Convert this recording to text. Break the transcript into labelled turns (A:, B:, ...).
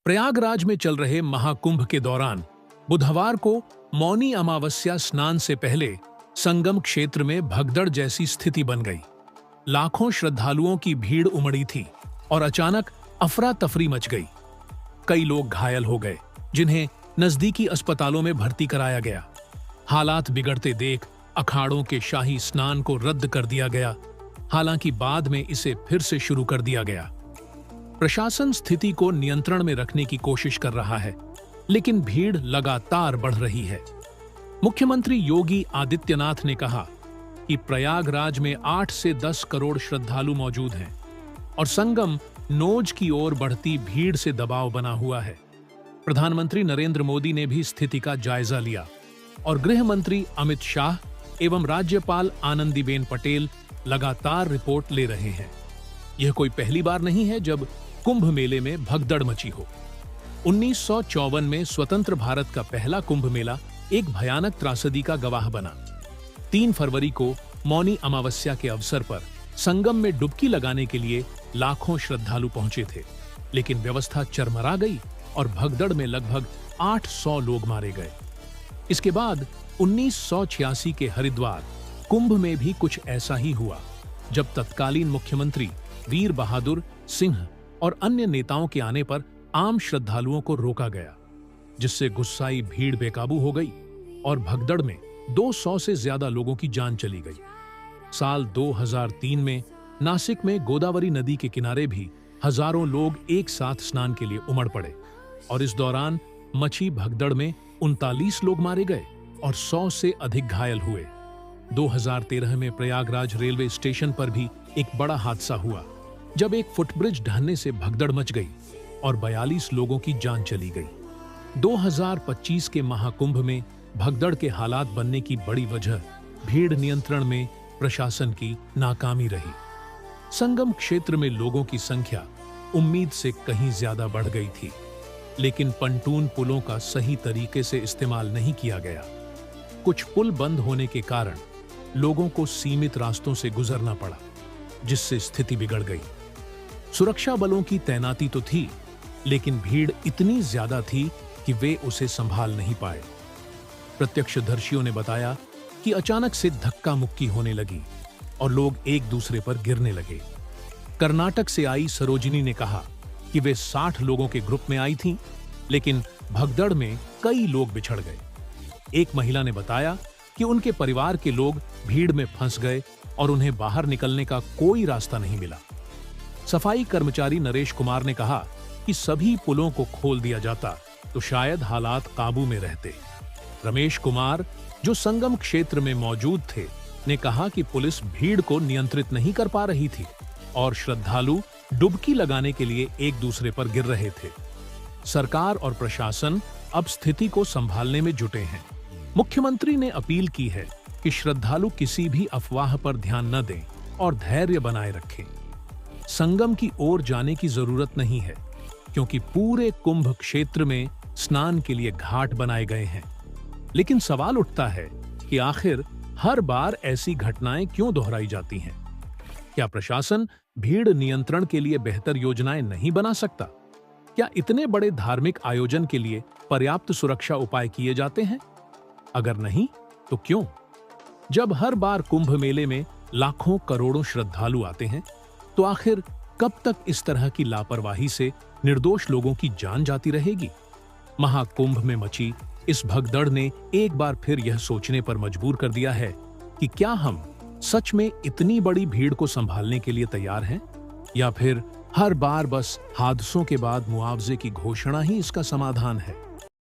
A: प्रयागराज में चल रहे महाकुंभ के दौरान बुधवार को मौनी अमावस्या स्नान से पहले संगम क्षेत्र में भगदड़ जैसी स्थिति बन गई। लाखों श्रद्धालुओं की भीड़ उमड़ी थी और अचानक अफरा तफरी मच गई। कई लोग घायल हो गए, जिन्हें नजदीकी अस्पतालों में भर्ती कराया गया। हालात बिगड़ते देख अखाड़ों के शाही स्नान को रद्द कर दिया गया, हालांकि बाद में इसे फिर से शुरू कर दिया गया। प्रशासन स्थिति को नियंत्रण में रखने की कोशिश कर रहा है, लेकिन भीड़ लगातार बढ़ रही है। मुख्यमंत्री योगी आदित्यनाथ ने कहा कि प्रयागराज में 8 से 10 करोड़ श्रद्धालु मौजूद हैं और संगम नोज की ओर बढ़ती भीड़ से दबाव बना हुआ है। प्रधानमंत्री नरेंद्र मोदी ने भी स्थिति का जायजा लिया और गृह मंत्री अमित शाह एवं राज्यपाल आनंदीबेन पटेल लगातार रिपोर्ट ले रहे हैं। यह कोई पहली बार नहीं है जब कुंभ मेले में भगदड़ मची हो। 1954 में स्वतंत्र भारत का पहला कुंभ मेला एक भयानक त्रासदी का गवाह बना। 3 फरवरी को मौनी अमावस्या के अवसर पर संगम में डुबकी लगाने के लिए लाखों श्रद्धालु पहुंचे थे, लेकिन व्यवस्था चरमरा गई और भगदड़ में लगभग 800 लोग मारे गए। इसके बाद 1986 के हरिद्वार कुंभ में भी कुछ ऐसा ही हुआ, जब तत्कालीन मुख्यमंत्री वीर बहादुर सिंह और अन्य नेताओं के आने पर आम श्रद्धालुओं को रोका गया, जिससे गुस्साई भीड़ बेकाबू हो गई और भगदड़ में 200 से ज्यादा लोगों की जान चली गई। साल 2003 में नासिक में गोदावरी नदी के किनारे भी हजारों लोग एक साथ स्नान के लिए उमड़ पड़े और इस दौरान मची भगदड़ में 39 लोग मारे गए और 100 से अधिक घायल हुए। 2013 में प्रयागराज रेलवे स्टेशन पर भी एक बड़ा हादसा हुआ, जब एक फुटब्रिज ढहने से भगदड़ मच गई और 42 लोगों की जान चली गई। 2025 के महाकुंभ में भगदड़ के हालात बनने की बड़ी वजह भीड़ नियंत्रण में प्रशासन की नाकामी रही। संगम क्षेत्र में लोगों की संख्या उम्मीद से कहीं ज्यादा बढ़ गई थी, लेकिन पंटून पुलों का सही तरीके से इस्तेमाल नहीं किया गया। कुछ पुल बंद होने के कारण लोगों को सीमित रास्तों से गुजरना पड़ा, जिससे स्थिति बिगड़ गई। सुरक्षा बलों की तैनाती तो थी, लेकिन भीड़ इतनी ज्यादा थी कि वे उसे संभाल नहीं पाए। प्रत्यक्षदर्शियों ने बताया कि अचानक से धक्का मुक्की होने लगी और लोग एक दूसरे पर गिरने लगे। कर्नाटक से आई सरोजिनी ने कहा कि वे 60 लोगों के ग्रुप में आई थीं, लेकिन भगदड़ में कई लोग बिछड़ गए। एक महिला ने बताया कि उनके परिवार के लोग भीड़ में फंस गए और उन्हें बाहर निकलने का कोई रास्ता नहीं मिला। सफाई कर्मचारी नरेश कुमार ने कहा कि सभी पुलों को खोल दिया जाता तो शायद हालात काबू में रहते। रमेश कुमार, जो संगम क्षेत्र में मौजूद थे, ने कहा कि पुलिस भीड़ को नियंत्रित नहीं कर पा रही थी और श्रद्धालु डुबकी लगाने के लिए एक दूसरे पर गिर रहे थे। सरकार और प्रशासन अब स्थिति को संभालने में जुटे हैं। मुख्यमंत्री ने अपील की है कि श्रद्धालु किसी भी अफवाह पर ध्यान न दें और धैर्य बनाए रखें। संगम की ओर जाने की जरूरत नहीं है, क्योंकि पूरे कुंभ क्षेत्र में स्नान के लिए घाट बनाए गए हैं। लेकिन सवाल उठता है कि आखिर हर बार ऐसी घटनाएं क्यों दोहराई जाती हैं? क्या प्रशासन भीड़ नियंत्रण के लिए बेहतर योजनाएं नहीं बना सकता? क्या इतने बड़े धार्मिक आयोजन के लिए पर्याप्त सुरक्षा उपाय किए जाते हैं? अगर नहीं, तो क्यों? जब हर बार कुंभ मेले में लाखों करोड़ों श्रद्धालु आते हैं, तो आखिर कब तक इस तरह की लापरवाही से निर्दोष लोगों की जान जाती रहेगी? महाकुंभ में मची इस भगदड़ ने एक बार फिर यह सोचने पर मजबूर कर दिया है कि क्या हम सच में इतनी बड़ी भीड़ को संभालने के लिए तैयार हैं, या फिर हर बार बस हादसों के बाद मुआवजे की घोषणा ही इसका समाधान है।